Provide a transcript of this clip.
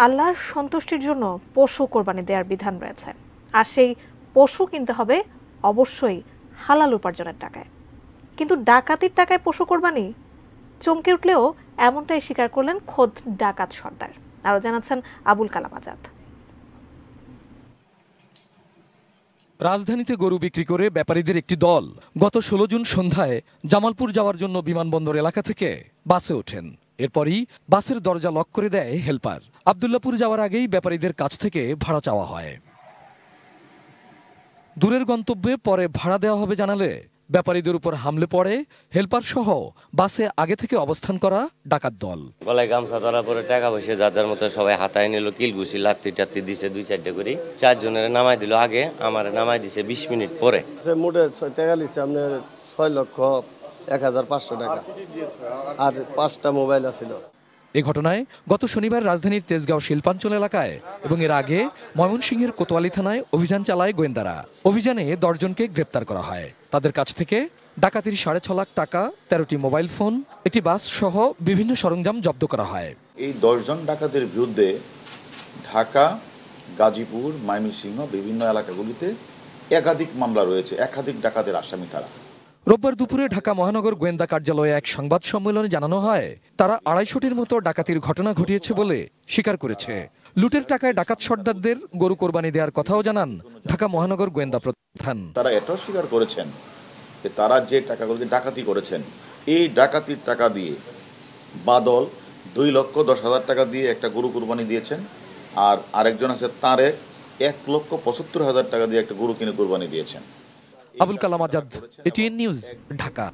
আল্লাহর সন্তুষ্টির জন্য পশু কোরবানি দেওয়ার বিধান রয়েছে, আর সেই পশু কিনতে হবে অবশ্যই হালাল উপার্জনের টাকায়। কিন্তু ডাকাতির টাকায় পশু কোরবানি, চমকে উঠলেও এমনটাই স্বীকার করলেন খোদ ডাকাত সর্দার। আরও জানাচ্ছেন আবুল কালাম আজাদ। রাজধানীতে গরু বিক্রি করে ব্যাপারীদের একটি দল গত ১৬ জুন সন্ধ্যায় জামালপুর যাওয়ার জন্য বিমানবন্দর এলাকা থেকে বাসে ওঠেন। এরপরই বাসের দরজা লক করে দেয় হেলপার। আবদুল্লাপুর যাওয়ার আগেই ব্যাপারীদের কাছ থেকে ভাড়া চাওয়া হয়। দূরের গন্তব্যে পরে ভাড়া দেওয়া হবে জানালে ব্যাপারীদের উপর হামলে পড়ে হেলপার সহ বাসে আগে থেকে অবস্থান করা ডাকাত দল। গলায় গামছা ধরা পরে টাকা পয়সা যাদের মতো সবাই হাতায় নিল, কিলঘুষি লাত্তি টাত্তি দিছে ২-৪টা করে। ৪ জনের নামাই দিল আগে, আমার নামাই দিছে ২০ মিনিট পরে। মোটে ৬ টাকা লিছে, আপনার ৬,১৫০০ টাকা আর ৫টা মোবাইল আছিল। এ ঘটনায় গত শনিবার রাজধানীর তেজগাঁও শিল্পাঞ্চল এলাকায় এবং এর আগে ময়মনসিংহের কোতোয়ালি থানায় অভিযান চালায় গোয়েন্দারা। অভিযানে ১০ জনকে গ্রেপ্তার করা হয়। তাদের কাছ থেকে ডাকাতির ৬.৫ লাখ টাকা, ১৩টি মোবাইল ফোন, একটি বাস সহ বিভিন্ন সরঞ্জাম জব্দ করা হয়। এই ১০ জন ডাকাতের বিরুদ্ধে ঢাকা, গাজীপুর, ময়মনসিংহ বিভিন্ন এলাকাগুলিতে একাধিক মামলা রয়েছে, একাধিক ডাকাতের আসামি তারা। রোববার দুপুরে ঢাকা মহানগর গোয়েন্দা কার্যালয়ে এক সংবাদ সম্মেলনে জানানো হয়, তারা ২৫০টির মতো ডাকাতির ঘটনা ঘটিয়েছে বলে স্বীকার করেছে। লুটের টাকায় ডাকাত সর্দারদের গরু কোরবানি দেওয়ার কথাও জানান ঢাকা মহানগর গোয়েন্দা প্রধান। তারা এটাও স্বীকার করেছেন যে তারা যে টাকাগুলো ডাকাতি করেছেন, এই ডাকাতির টাকা দিয়ে বাদল ২,১০,০০০ টাকা দিয়ে একটা গরু কোরবানি দিয়েছেন, আর আরেকজন আছে তারেক ১,৭৫,০০০ টাকা দিয়ে একটা গরু কিনে কোরবানি দিয়েছেন। Abul Kalam Azad, ATN news, Dhaka.